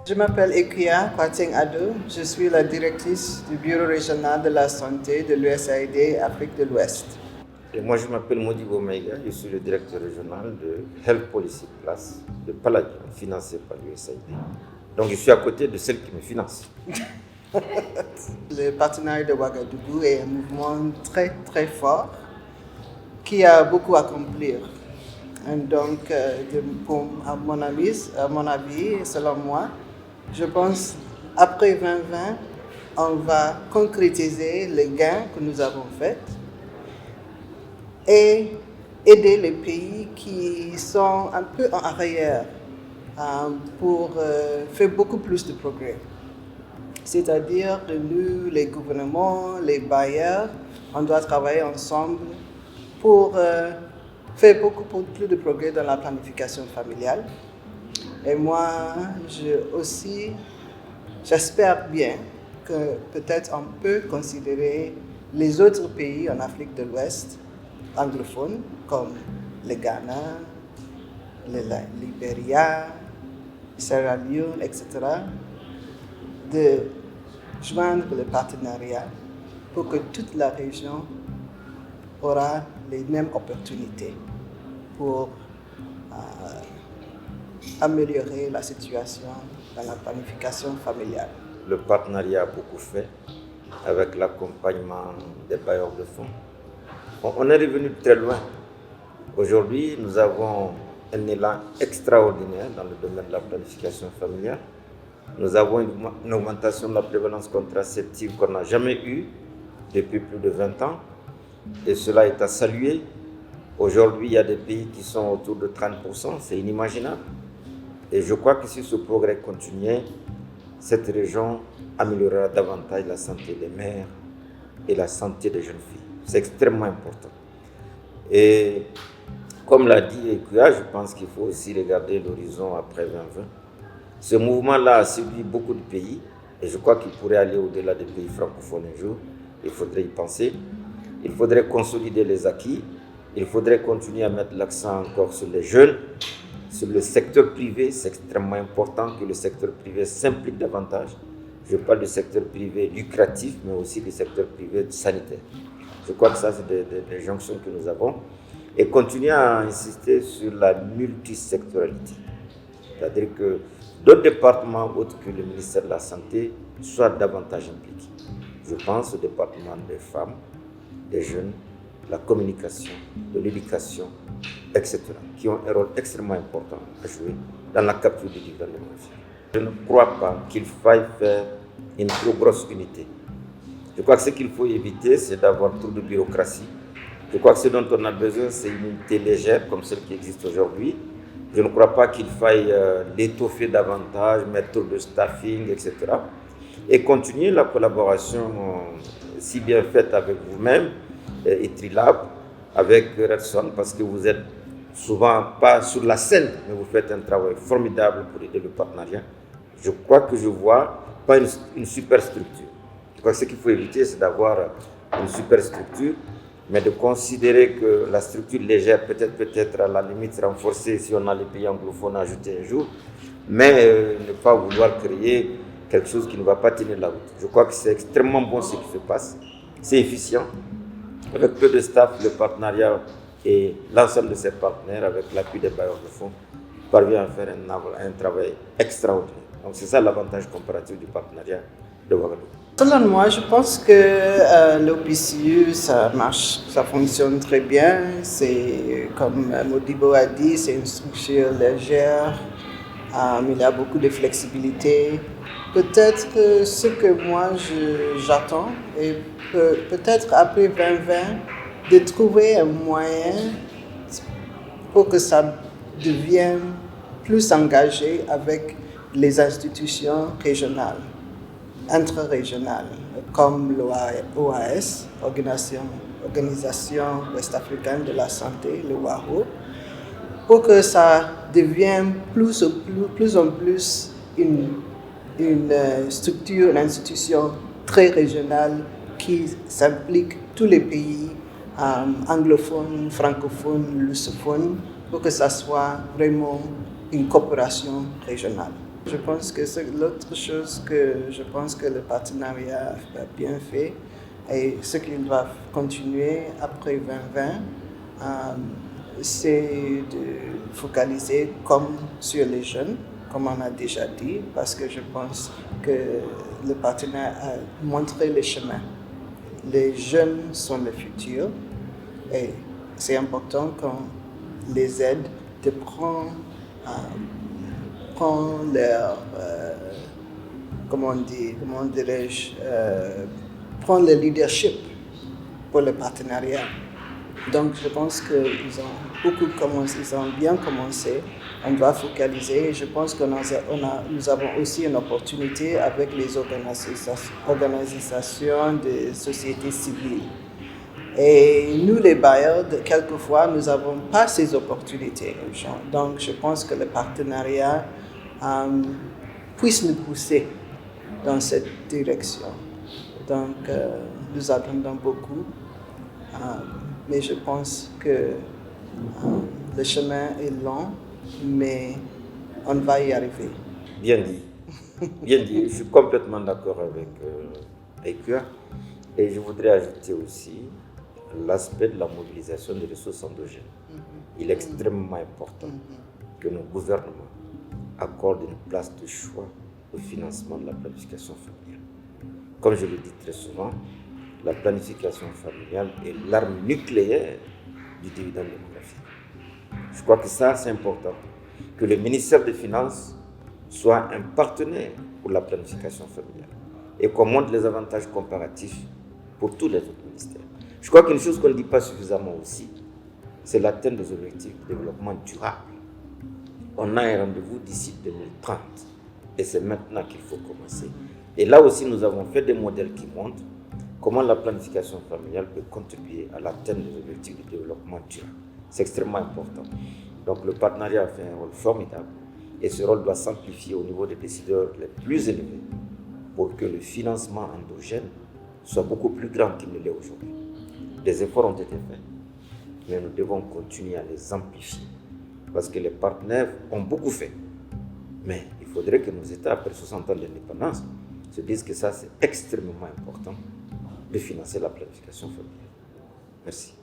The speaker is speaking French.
Je m'appelle Ekuya Kwateng Ado, je suis la directrice du Bureau régional de la santé de l'USAID Afrique de l'Ouest. Et moi, je m'appelle Modibo Maïga, je suis le directeur régional de Health Policy Plus de Palladium, financé par l'USAID. Donc, je suis à côté de celle qui me finance. Le partenariat de Ouagadougou est un mouvement très très fort qui a beaucoup à accomplir. Et donc, à mon avis, selon moi, je pense après 2020, on va concrétiser les gains que nous avons faits et aider les pays qui sont un peu en arrière pour faire beaucoup plus de progrès. C'est-à-dire que nous, les gouvernements, les bailleurs, on doit travailler ensemble pour faire beaucoup plus de progrès dans la planification familiale. Et moi, j'espère bien que peut-être on peut considérer les autres pays en Afrique de l'Ouest, anglophones, comme le Ghana, le Libéria, Sierra Leone, etc., de joindre le partenariat pour que toute la région aura les mêmes opportunités pour améliorer la situation dans la planification familiale. Le partenariat a beaucoup fait avec l'accompagnement des bailleurs de fonds. On est revenu très loin. Aujourd'hui, nous avons un élan extraordinaire dans le domaine de la planification familiale. Nous avons une augmentation de la prévalence contraceptive qu'on n'a jamais eue depuis plus de 20 ans. Et cela est à saluer. Aujourd'hui, il y a des pays qui sont autour de 30%, c'est inimaginable. Et je crois que si ce progrès continuait, cette région améliorera davantage la santé des mères et la santé des jeunes filles. C'est extrêmement important. Et comme l'a dit Ekuya, je pense qu'il faut aussi regarder l'horizon après 2020. Ce mouvement-là a séduit beaucoup de pays et je crois qu'il pourrait aller au-delà des pays francophones un jour. Il faudrait y penser. Il faudrait consolider les acquis. Il faudrait continuer à mettre l'accent encore sur les jeunes, sur le secteur privé. C'est extrêmement important que le secteur privé s'implique davantage. Je parle du secteur privé lucratif, mais aussi du secteur privé sanitaire. Je crois que ça, c'est des jonctions que nous avons. Et continuer à insister sur la multisectoralité. C'est-à-dire que d'autres départements autres que le ministère de la Santé soient davantage impliqués. Je pense au département des femmes, des jeunes, la communication, de l'éducation, etc., qui ont un rôle extrêmement important à jouer dans la capture du dividende démographique. Je ne crois pas qu'il faille faire une trop grosse unité. Je crois que ce qu'il faut éviter, c'est d'avoir trop de bureaucratie. Je crois que ce dont on a besoin, c'est une unité légère comme celle qui existe aujourd'hui. Je ne crois pas qu'il faille l'étoffer davantage, mettre trop de staffing, etc. Et continuer la collaboration si bien faite avec vous-même et Trilab, avec Redson, parce que vous êtes souvent pas sur la scène, mais vous faites un travail formidable pour aider le partenariat. Je crois que je vois pas une super structure. Je crois que ce qu'il faut éviter, c'est d'avoir une super structure, mais de considérer que la structure légère peut-être à la limite renforcée si on a les pays anglophones ajoutés un jour, mais ne pas vouloir créer quelque chose qui ne va pas tenir la route. Je crois que c'est extrêmement bon ce qui se passe, c'est efficient. Avec peu de staff, le partenariat et l'ensemble de ses partenaires, avec l'appui des bailleurs de fonds, parvient à faire un travail extraordinaire. Donc c'est ça l'avantage comparatif du partenariat de Ouagadougou. Selon moi, je pense que l'OPCU, ça marche, ça fonctionne très bien. C'est, comme Modibo a dit, c'est une structure légère, il y a beaucoup de flexibilité. Peut-être que ce que moi j'attends, et peut-être après 2020, de trouver un moyen pour que ça devienne plus engagé avec les institutions régionales, intra-régionales, comme l'OAS, Organisation Ouest-Africaine de la Santé, le WAHO, pour que ça devienne plus en plus une structure, une institution très régionale qui s'implique tous les pays anglophones, francophones, lusophones, pour que ça soit vraiment une coopération régionale. Je pense que c'est l'autre chose que je pense que le partenariat a bien fait et ce qu'il doit continuer après 2020, c'est de focaliser comme sur les jeunes, comme on a déjà dit, parce que je pense que le partenariat a montré le chemin. Les jeunes sont le futur et c'est important qu'on les aide de prendre leur, comment dirais-je, prendre le leadership pour le partenariat. Donc je pense qu'ils ont bien commencé. On doit focaliser. Je pense que nous avons aussi une opportunité avec les organisations de société civile. Et nous, les bailleurs, quelquefois, nous n'avons pas ces opportunités. Donc, je pense que le partenariat puisse nous pousser dans cette direction. Donc, nous attendons beaucoup. Mais je pense que le chemin est long, mais on va y arriver. Bien dit. Bien dit. Je suis complètement d'accord avec toi. Et je voudrais ajouter aussi l'aspect de la mobilisation des ressources endogènes. Il est extrêmement important que nos gouvernements accordent une place de choix au financement de la planification familiale. Comme je le dis très souvent, la planification familiale est l'arme nucléaire du dividende démographique. Je crois que ça, c'est important, que le ministère des Finances soit un partenaire pour la planification familiale et qu'on montre les avantages comparatifs pour tous les autres ministères. Je crois qu'une chose qu'on ne dit pas suffisamment aussi, c'est l'atteinte des objectifs de développement durable. On a un rendez-vous d'ici 2030 et c'est maintenant qu'il faut commencer. Et là aussi, nous avons fait des modèles qui montrent comment la planification familiale peut contribuer à l'atteinte des objectifs de développement durable. C'est extrêmement important. Donc le partenariat a fait un rôle formidable et ce rôle doit s'amplifier au niveau des décideurs les plus élevés pour que le financement endogène soit beaucoup plus grand qu'il ne l'est aujourd'hui. Des efforts ont été faits, mais nous devons continuer à les amplifier parce que les partenaires ont beaucoup fait. Mais il faudrait que nos États, après 60 ans d'indépendance, se disent que ça, c'est extrêmement important de financer la planification familiale. Merci.